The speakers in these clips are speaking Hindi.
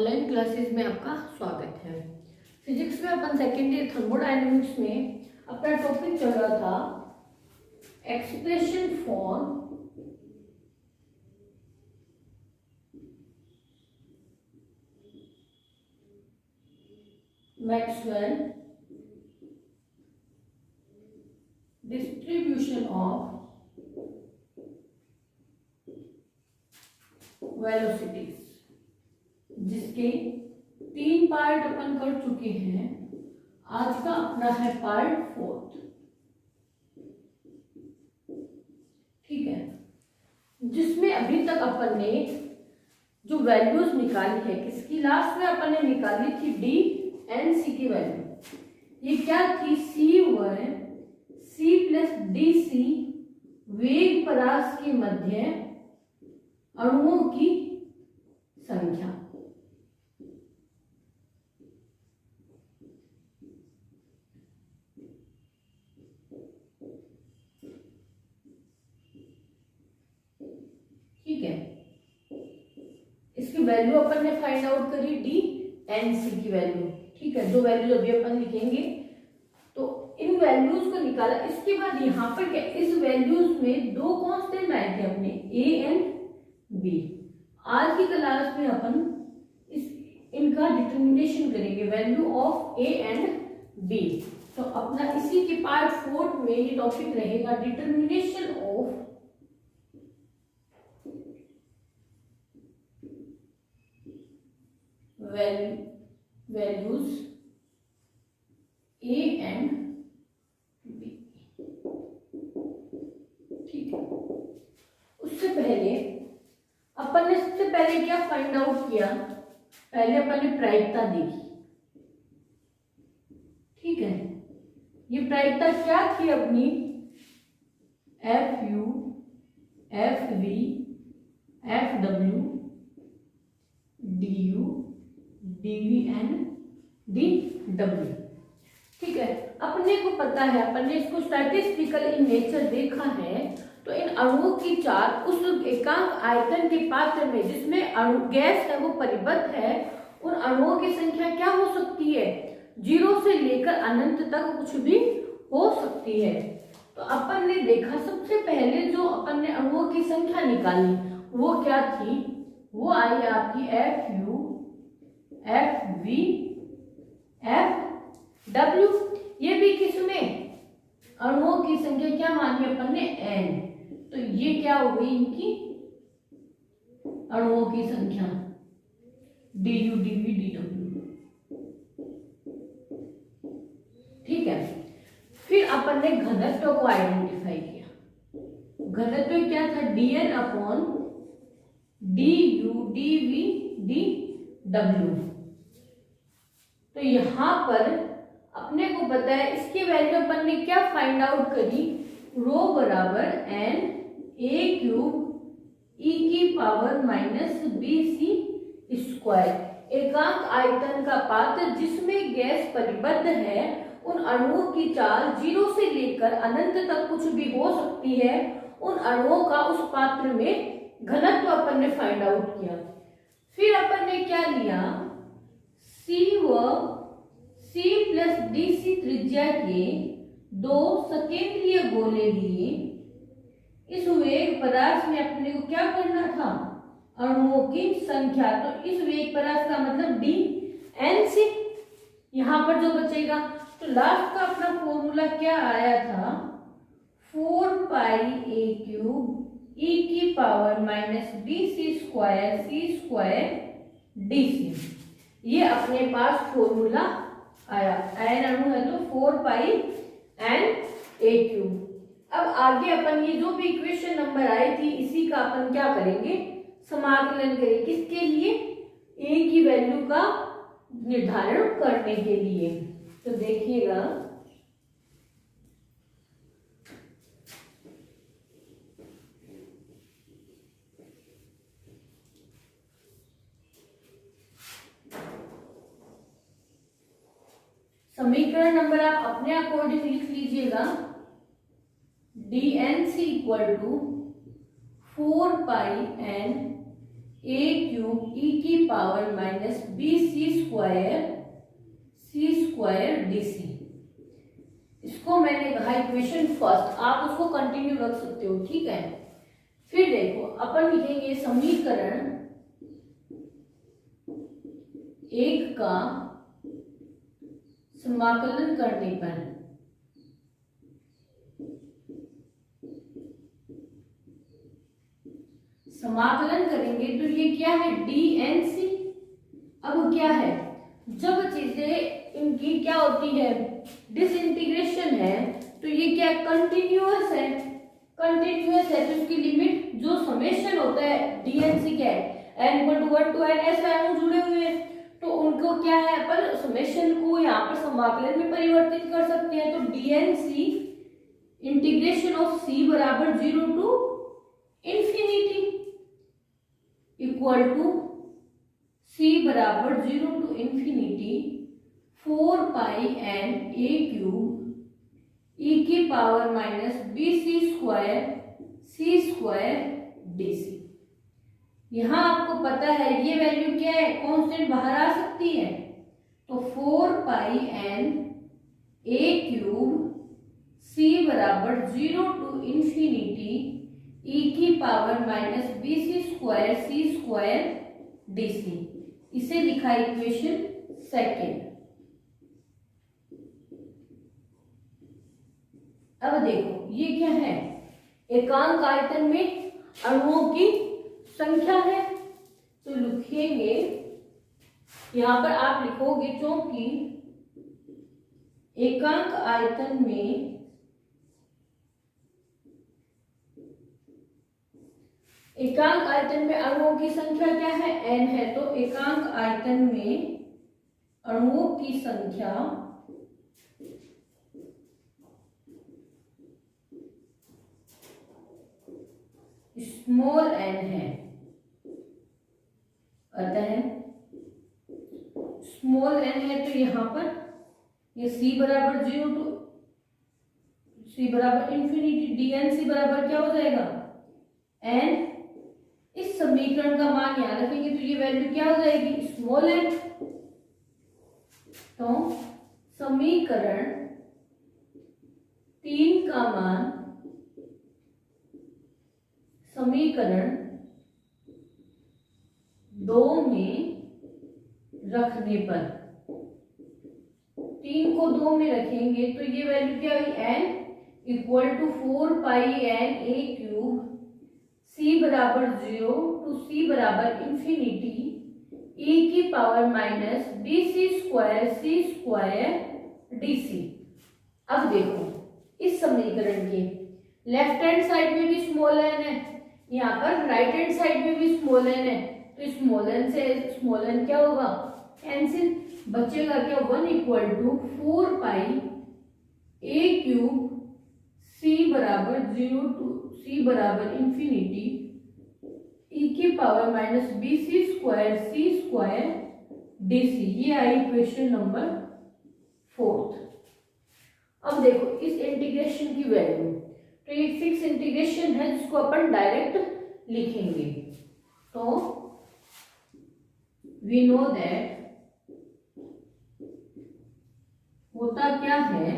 ऑनलाइन क्लासेस में आपका स्वागत है। फिजिक्स में अपन सेकेंड ईयर थर्मोडायनेमिक्स में अपना टॉपिक चल रहा था expression for Maxwell distribution of velocities, जिसके 3 पार्ट अपन कर चुके हैं। आज का अपना है पार्ट 4। ठीक है, जिसमें अभी तक अपन ने जो वैल्यूज निकाली है, किसकी लास्ट में अपन ने निकाली थी डी एंड सी की वैल्यू। ये क्या थी? C1 C plus D C वेग परास के मध्य अणुओं की संख्या। ठीक है, इसकी वैल्यू अपन ने फाइंड आउट करी डी एंड सी की वैल्यू। ठीक है, जो वैल्यू अभी अपन लिखेंगे तो इन वैल्यूज को निकाला। इसके बाद यहाँ पर क्या, इस वैल्यूज में 2 कांस्टेंट आए थे अपने ए एंड बी। आज की क्लास में अपन इनका डिटर्मिनेशन करेंगे, value of A and B. तो अपना इसी के पार्ट 4 में ये टॉपिक रहेगा determination of values A and B. ठीक है, उससे पहले अपन ने सबसे पहले क्या फाइंड आउट किया? पहले अपन ने प्रायिकता देखी। ठीक है, ये प्रायिकता क्या थी अपनी? F U, F V, F W, D U, D V and D W. ठीक है, अपने को पता है, अपन ने इसको स्टैटिस्टिकल इन नेचर देखा है। तो इन अणुओं की चार्ज उस एकांक आयतन के पात्र में जिसमें अणु गैस है वो परिबद्ध है, उन अणुओं की संख्या क्या हो सकती है? 0 से लेकर अनंत तक कुछ भी हो सकती है। तो अपन ने देखा सबसे पहले जो अपन ने अणुओं की संख्या निकाली वो क्या थी? वो आई आपकी F U, F V, F W. ये भी किसमें? अणुओं की संख्या क्या मानी अपन ने? एन। तो ये क्या हो गई इनकी अणुओं की संख्या, D U, D V, D W. ठीक है, फिर अपन ने घनत्व को आइडेंटिफाई किया। घनत्व क्या था? D N upon D U, D V, D W. तो यहां पर अपने को पता है इसकी वैल्यू अपन ने क्या फाइंड आउट करी? रो बराबर एन ए क्यूब ई की power minus B C square. एकांक आयतन का पात्र जिसमें गैस परिबद्ध है, उन अणुओं की चार्ज 0 से लेकर अनंत तक कुछ भी हो सकती है। उन अणुओं का उस पात्र में घनत्व अपन ने फाइंड आउट किया। फिर अपन ने क्या लिया? सी व C प्लस डी सी त्रिज्या के 2 सकेंद्रीय गोले लिए। इस वेग परास में अपने को क्या करना था? अणुओं की संख्या। तो इस वेग परास का मतलब डी एन सी। यहां पर जो बचेगा, तो लास्ट का अपना फॉर्मूला क्या आया था? 4 पाई ए क्यूब ई की power minus B C square c square D C. ये अपने पास फॉर्मूला आया। एन अणु है तो 4 पाई एन ए क्यूब। अब आगे अपन ये जो भी इक्वेशन नंबर आई थी इसी का अपन क्या करेंगे? समाकलन करेंगे। किसके लिए? ए की वैल्यू का निर्धारण करने के लिए। तो देखिएगा, समीकरण नंबर आप अपने अकॉर्डिंग लिख लीजिएगा। D n c equal to 4 pi N A cube ई की power minus B C square D c. इसको मैंने कहा इक्वेशन फर्स्ट, आप उसको कंटिन्यू रख सकते हो, ठीक है। फिर देखो अपन लिखेंगे समीकरण एक का समाकलन करने पर समाकलन करेंगे तो ये क्या है, डी एन सी। अब क्या है, जब चीजें इनकी क्या होती है, डिसइंटीग्रेशन है, तो ये क्या कंटिन्यूअस है, कंटिन्यूअस है तो इसकी लिमिट जो समेशन होता है डीएनसी क्या है, n = 1 to n ऐसे एनों जुड़े हुए हैं, तो उनको क्या है अपन समेशन को यहाँ पर समाकलन में परिवर्तित कर सकते हैं। तो डीएनसी इंटीग्रेशन ऑफ सी बराबर 0 to infinity equal to c बराबर 0 to infinity 4 pi N A cube ई की power minus B C square D c. यहां आपको पता है ये वैल्यू क्या है, कांस्टेंट बाहर आ सकती है, तो 4 pi N A cube C बराबर 0 to इंफिनिटी ई की power minus B C square D C. इसे लिखा इक्वेशन सेकेंड। अब देखो ये क्या है, एकांक आयतन में अणुओं की संख्या है, तो लिखेंगे यहां पर आप लिखोगे क्योंकि एकांक आयतन में अणुओं की संख्या क्या है, n है, तो एकांक आयतन में अणुओं की संख्या स्मॉल n है, अतः स्मॉल n है, तो यहां पर ये c बराबर 0 to c बराबर इंफिनिटी dnc बराबर क्या हो जाएगा, n। इस समीकरण का मान याद रखेंगे तो ये वैल्यू क्या हो जाएगी, स्मॉल n। तो समीकरण 3 का मान समीकरण 2 में रखने पर, 3 को 2 में रखेंगे तो ये वैल्यू क्या हुई, n equal to 4 pi N A cube c बराबर 0 to c बराबर इंफिनिटी e की power minus B C square D C. अब देखो इस समीकरण के लेफ्ट हैंड साइड में भी स्मॉल n है, यहाँ पर राइट हैंड साइड में भी स्मॉल n है, तो स्मॉल n से स्मॉल n क्या होगा, कैंसिल, बचेगा क्या, 1 equal to 4 pi A cube c बराबर 0 to c बराबर इंफिनिटी e की power minus B C square D C. ये आई इक्वेशन नंबर 4। अब देखो इस इंटीग्रेशन की वैल्यू, तो ये फिक्स इंटीग्रेशन है जिसको अपन डायरेक्ट लिखेंगे, तो वी नो दैट होता क्या है,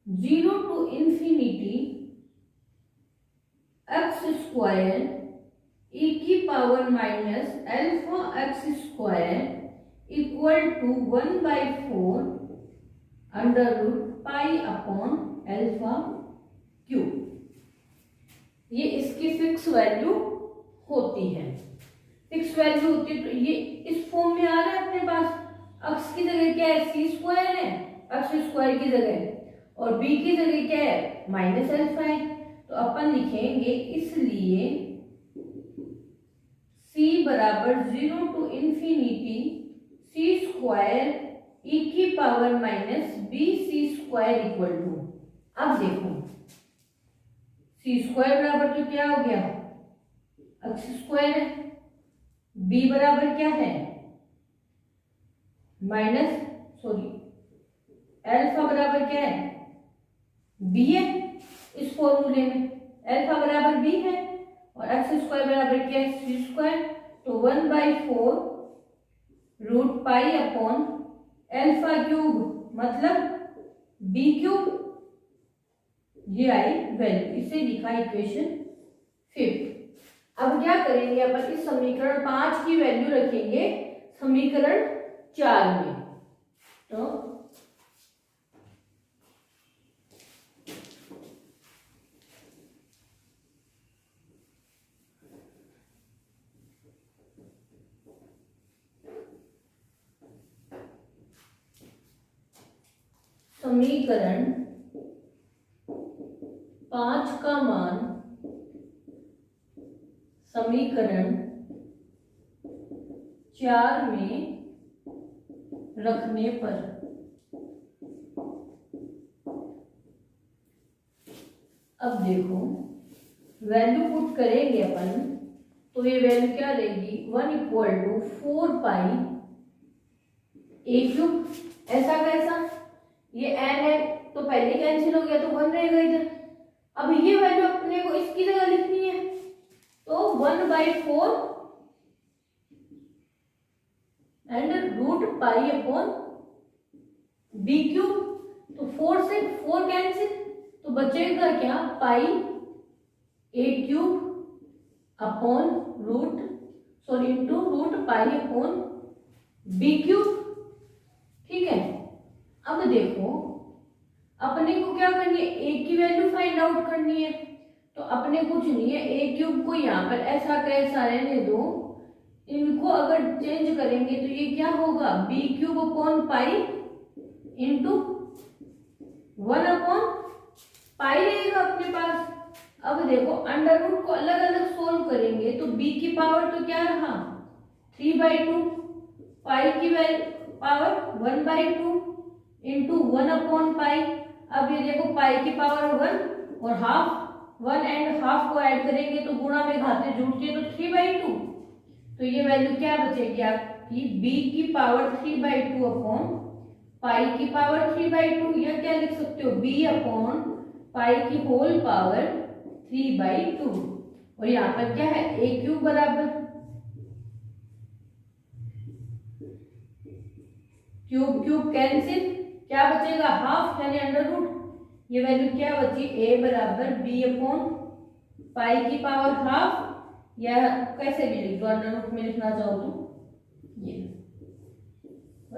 0 to infinity X square e की power minus alpha X square equal to 1/4 under root pi upon alpha cube. ये इसकी फिक्स वैल्यू होती है, फिक्स वैल्यू होती है, तो ये इस फॉर्म में आ रहा है अपने पास, एक्स की जगह क्या है, सी स्क्वायर है, एक्स स्क्वायर की जगह, और बी की जगह क्या है, माइनस अल्फा है, तो अपन लिखेंगे इसलिए c बराबर 0 to infinity c square e की power minus B C square equal to, अब देखो c स्क्वायर बराबर तो क्या हो गया, एक्स स्क्वायर है, b बराबर क्या है, अल्फा बराबर क्या है, b है, फॉर्मूले में अल्फा बराबर बी है और एक्स स्क्वायर बराबर क्या है सी स्क्वायर, तो 1/4√π/α³ मतलब b³। ये आई वैल्यू, इसे लिखा इक्वेशन 5। अब क्या करेंगे अपन, इस समीकरण 5 की वैल्यू रखेंगे समीकरण 4 में। तो समीकरण 5 का मान समीकरण 4 में रखने पर अब देखो वैल्यू पुट करेंगे अपन, तो ये वैल्यू क्या रहेगी, 1 = 4π(a³). ऐसा कैसा, ये n है तो पहले कैंसिल हो गया तो 1 रहेगा इधर। अब ये वैल्यू अपने को इसकी जगह लिखनी है, तो 1/4 √π/b³। तो 4 से 4 कैंसिल, तो बचेगा क्या, πa³ ठीक है। अब देखो अपने को क्या करनी है, a की वैल्यू फाइंड आउट करनी है। तो अपने कुछ नहीं है, a³ को यहाँ पर ऐसा कैसा रहने दो, इनको अगर चेंज करेंगे तो ये क्या होगा, b³/π इंटू 1/π रहेगा अपने पास। अब देखो अंडर रूट को अलग अलग सोल्व करेंगे तो b की पावर तो क्या रहा 3/2, पाई की पावर 1/2 इंटू 1/π। अब ये देखो पाई की पावर 1 और हाफ, 1 एंड हाफ को ऐड करेंगे तो गुणा में घातें जुड़ती है तो 3/2। तो ये वैल्यू क्या बचेगी आपकी, b की पावर 3/2/पाई की पावर 3/2, या क्या लिख सकते हो b/पाई की होल पावर 3/2। और यहाँ पर क्या है, a³ बराबर क्यूब कैंसिल, क्या बचेगा हाफ यानी अंडर रूट। ये वैल्यू क्या बची, a बराबर b/पाई की पावर हाफ, या कैसे भी लिख दो अंडर रूट में लिखना चाहो तो ये।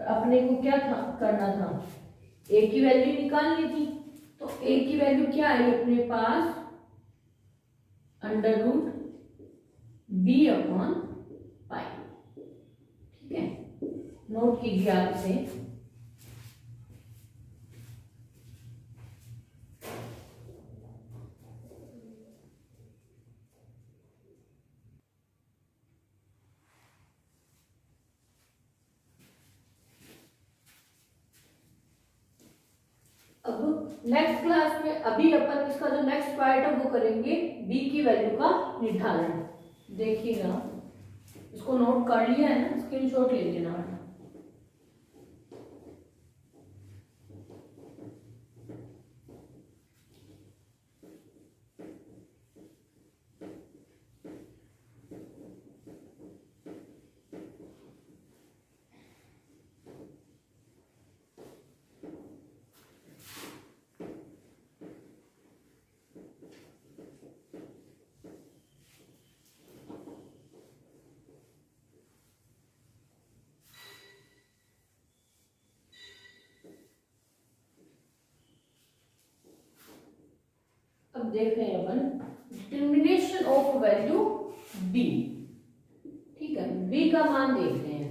अपने को क्या था करना था, a की वैल्यू निकालनी थी, तो a की वैल्यू क्या आई अपने पास, अंडर रूट b/पाई। ठीक है, नोट कीजिए आपसे। अब नेक्स्ट क्लास में अभी अपन इसका जो नेक्स्ट पार्ट है वो करेंगे b की वैल्यू का निर्धारण। देखिएगा, इसको नोट कर लिया है ना, स्क्रीनशॉट ले लेना। अब देख रहे हैं अपन डिटर्मिनेशन ऑफ वैल्यू b। ठीक है, b का मान देख रहे हैं।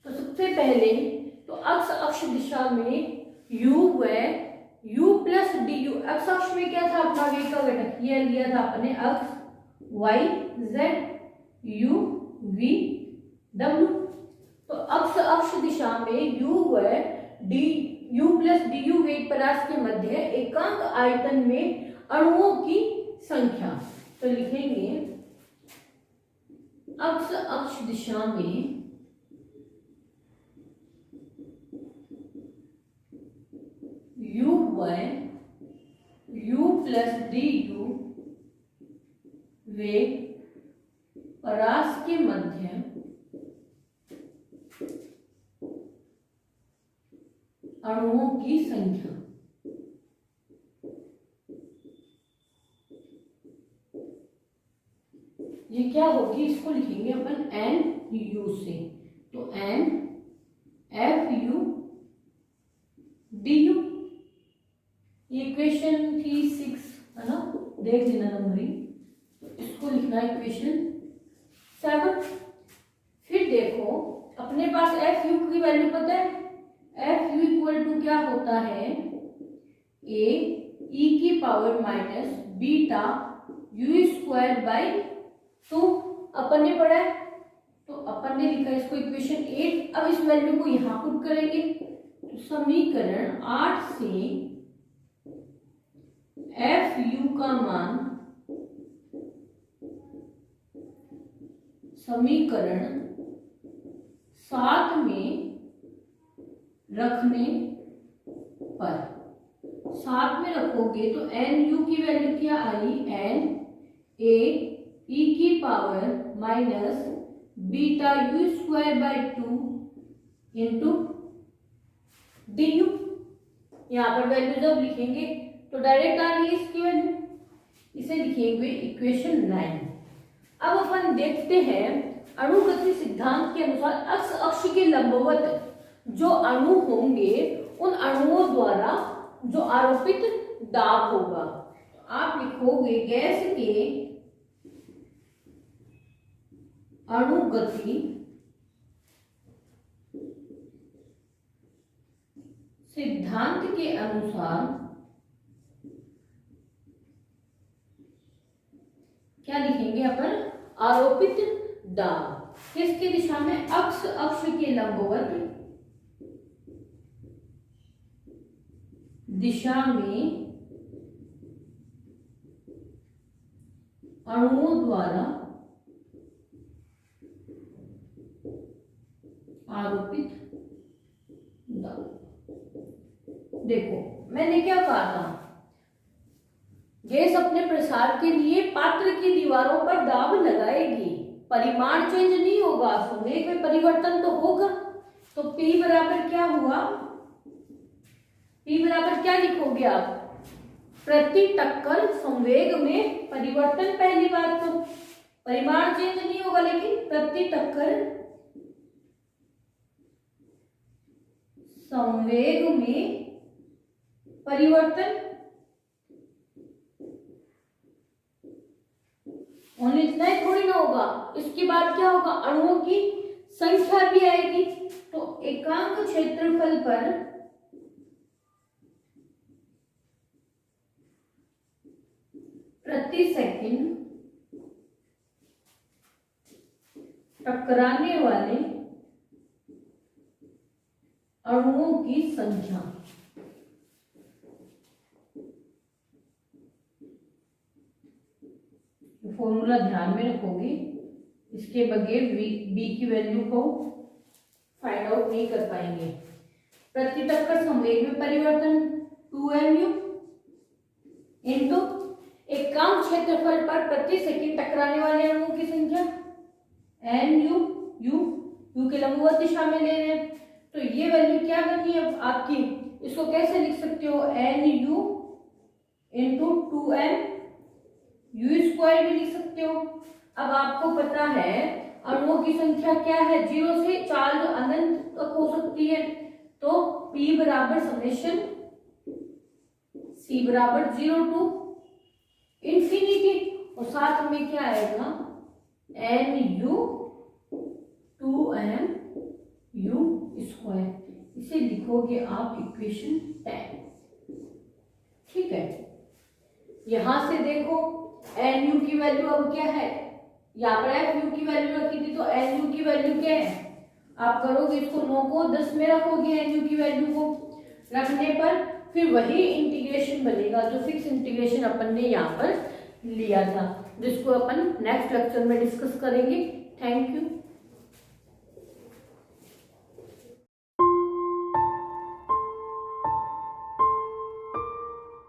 तो सबसे पहले तो अक्ष दिशा में u व u प्लस du, अक्ष में क्या था अपना v का घटक, ये लिया था अपने अक्ष y z u v w। तो अक्ष दिशा में u व u प्लस du वेग परास के मध्य एकांक आयतन में अणुओं की संख्या। तो लिखेंगे अक्ष दिशा में u व u प्लस du वेग परास के मध्य अणुओं की संख्या। ये क्या होगी, इसको लिखेंगे अपन एन यू से, तो N F U D U. ये इक्वेशन थी 6 है ना, देख लेना नंबरिंग। इसको लिखना इक्वेशन 7। फिर देखो अपने पास एफ यू की वैल्यू पता है, एफ यू इक्वल टू क्या होता है, ए ई की power minus beta you square by 2 अपन ने पढ़ा है, तो अपन ने लिखा इसको इक्वेशन 8। अब इस वैल्यू को यहां पुट करेंगे, तो समीकरण 8 से एफ यू का मान समीकरण 7 में रखने पर, 7 में रखोगे तो एन यू की वैल्यू क्या आई, एन ए ई की power minus beta you square by 2 into D you. यहाँ पर वैल्यू जब लिखेंगे तो डायरेक्ट आ रही है इसकी वैल्यू, इसे लिखेंगे इक्वेशन 9। अब अपन देखते हैं अणुगति सिद्धांत के अनुसार अक्ष अक्ष के लंबवत जो अणु होंगे उन अणुओं द्वारा जो आरोपित दाब होगा, आप लिखोगे गैस के अणुगति सिद्धांत के अनुसार क्या लिखेंगे अपन, आरोपित दाब किसकी दिशा में, अक्ष अक्ष के लंबवत दिशा में अणुओं द्वारा आरोपित दाब। देखो मैंने क्या कहा था, गैस अपने प्रसार के लिए पात्र की दीवारों पर दाब लगाएगी, परिमाण चेंज नहीं होगा, संवेग में परिवर्तन तो होगा। तो P बराबर क्या हुआ, P बराबर क्या लिखोगे आप, प्रति टक्कर संवेग में परिवर्तन। पहली बात तो परिमाण चेंज नहीं होगा, लेकिन प्रति टक्कर संवेग में परिवर्तन। और इतना ही थोड़ी ना होगा, इसके बाद क्या होगा, अणुओं की संख्या भी आएगी। तो एकांक क्षेत्रफल पर प्रति सेकंड टकराने वाले अणुओं की संख्या, फॉर्मूला ध्यान में रखोगे, इसके बगैर बी की वैल्यू को फाइंड आउट नहीं कर पाएंगे। प्रति टक्कर संवेग में परिवर्तन 2mu इंटू एकांक क्षेत्रफल पर प्रति सेकंड टकराने वाले अणुओं की संख्या nu, u के लंबवत दिशा में ले रहे हैं, तो ये वैल्यू क्या बनी है आपकी, इसको कैसे लिख सकते हो, nu into 2m you square भी लिख सकते हो। अब आपको पता है अणुओं की संख्या क्या है, 0 से 4 अनंत तक हो सकती है, तो P बराबर समेशन C बराबर 0 टू इंफिनिटी, और साथ में क्या आएगा nu 2m u स्क्वायर। इसे लिखोगे आप इक्वेशन 10। ठीक है, यहां से देखो nu की वैल्यू अब क्या है, यहाँ पर fu की वैल्यू रखी थी, तो nu की वैल्यू क्या है, आप करोगे इसको 9 को 10 में रखोगे, nu की वैल्यू को रखने पर फिर वही इंटीग्रेशन बनेगा जो फिक्स इंटीग्रेशन अपन ने यहाँ पर लिया था, जिसको अपन नेक्स्ट लेक्चर में डिस्कस करेंगे। Thank you.